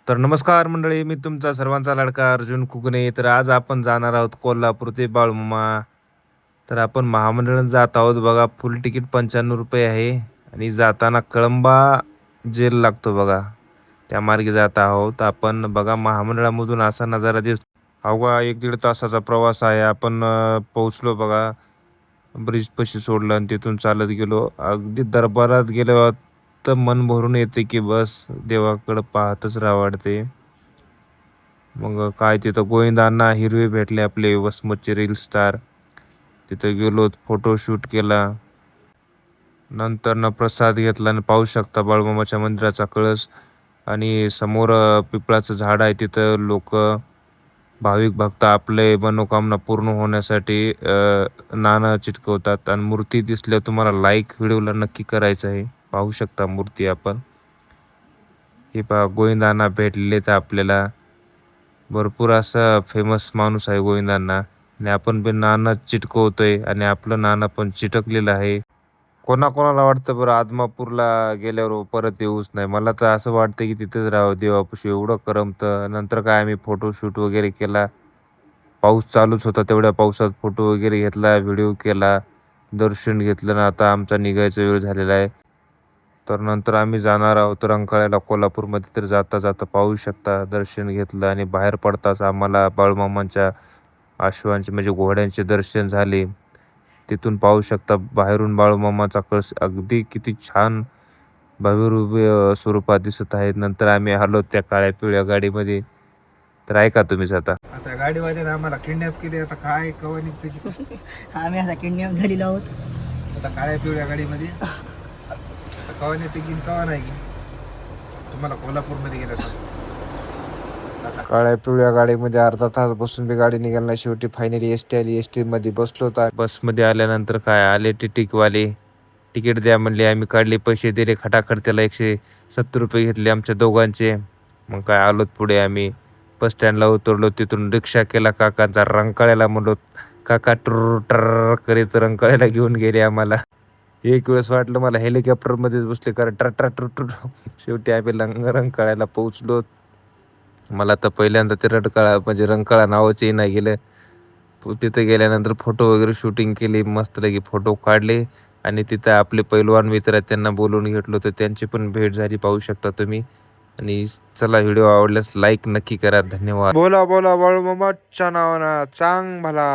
तर नमस्कार मंडळी, मी तुमचा सर्वांचा लाडका अर्जुन कुगणे. तर आज आपण जाणार आहोत कोल्हापूर ते बाळूमामा. तर आपण महामंडळाने जात आहोत बघा. फुल तिकीट ₹95 आहे आणि जाताना कळंबा जेल लागतो बघा. त्या मार्गे जात आहोत आपण बघा. महामंडळामधून असा नजारा दिसतो. अवघा 1-1.5 तासाचा प्रवास आहे. आपण पोहोचलो बघा. ब्रिजपाशी सोडलं आणि तिथून चालत गेलो. अगदी दरबारात गेल्यावर तर मन भरून येते की बस देवाकडं पाहतच राहावं वाटते. मग काय तिथं गोविंदांना हिरवे भेटले आपले वसमतचे रील स्टार. तिथं गेलो, फोटोशूट केला. नंतर न प्रसाद घेतला आणि पाहू शकता बाळूमामाच्या मंदिराचा कळस आणि समोर पिपळाचं झाड आहे. तिथं लोक भाविक भक्त आपले मनोकामना पूर्ण होण्यासाठी नाणं चिटकवतात. आणि मूर्ती दिसल्या तुम्हाला लाईक व्हिडिओला नक्की करायचं आहे. पाहू शकता मूर्ती आपण. हे पहा गोविंदांना भेटलेले तर आपल्याला भरपूर असा फेमस माणूस आहे गोविंदांना. आणि आपण पण नाणं चिटकवतोय आणि आपलं नाणं पण चिटकलेलं आहे. कोणाकोणाला वाटतं बरं आदमापूरला गेल्यावर परत येऊच नाही. मला तर असं वाटतं की तिथेच राहावं देवापाशी, एवढं करमतं. नंतर काय आम्ही फोटोशूट वगैरे केला. पाऊस चालूच होता, तेवढ्या पावसात फोटो वगैरे घेतला, व्हिडिओ केला, दर्शन घेतलं ना. आता आमचा निघायचा वेळ झालेला आहे. तर नंतर आम्ही जाणार आहोत रंकाळ्याला कोल्हापूरमध्ये. तर जाता जाता पाहू शकता दर्शन घेतलं आणि बाहेर पडताच आम्हाला बाळूमामांच्या अश्वांचे म्हणजे घोड्यांचे दर्शन झाले. तिथून पाहू शकता बाहेरून बाळूमामाचा कळस अगदी किती छान भव्य स्वरूपात दिसत आहेत. नंतर आम्ही आलो त्या काळ्या पिवळ्या गाडीमध्ये. तर ऐका तुम्हीच आता. आता गाडीवाल्याने आम्हाला किडनॅप केले. आता काय कवा निघते की? आम्ही आता किडनॅप झालेलो आहोत. आता काळ्या पिवळ्या गाडीमध्ये आता कवा नेते की कवा नाही की तुम्हाला कोल्हापूरमध्ये गेल्याचं. काळ्या पिवळ्या गाडीमध्ये अर्धा तास बसून बी गाडी निघाली नाही. शेवटी फायनली एसटी आली. एसटी मध्ये बसलो होता. बसमध्ये आल्यानंतर काय आले टिटिकवाले. तिकीट द्या म्हणले. आम्ही काढले, पैसे दिले खटाखट. त्याला ₹170 घेतले आमच्या दोघांचे. मग काय आलोत पुढे आम्ही. बस स्टँडला उतरलो. तिथून रिक्षा केला काकांचा. रंकाळ्याला म्हणलो काका टुर टर करीत रंकाळ्याला घेऊन गेले आम्हाला. एक वेळेस वाटलं मला हेलिकॉप्टरमध्येच बसले, कारण टर टर टुर टुर. शेवटी आम्ही रंकाळ्याला पोहोचलो. मला तर पहिल्यांदा ते रंकाळा नावाचंही नाही गेलं. तिथे गेल्यानंतर फोटो वगैरे शूटिंग केली. मस्तपैकी फोटो काढले आणि तिथं आपले पैलवान मित्र आहेत त्यांना बोलवून घेतलं तर त्यांची पण भेट झाली. पाहू शकता तुम्ही. आणि चला, व्हिडिओ आवडल्यास लाईक नक्की करा. धन्यवाद. बोला बोला बाळूमामाच्या नावानं चांग भला.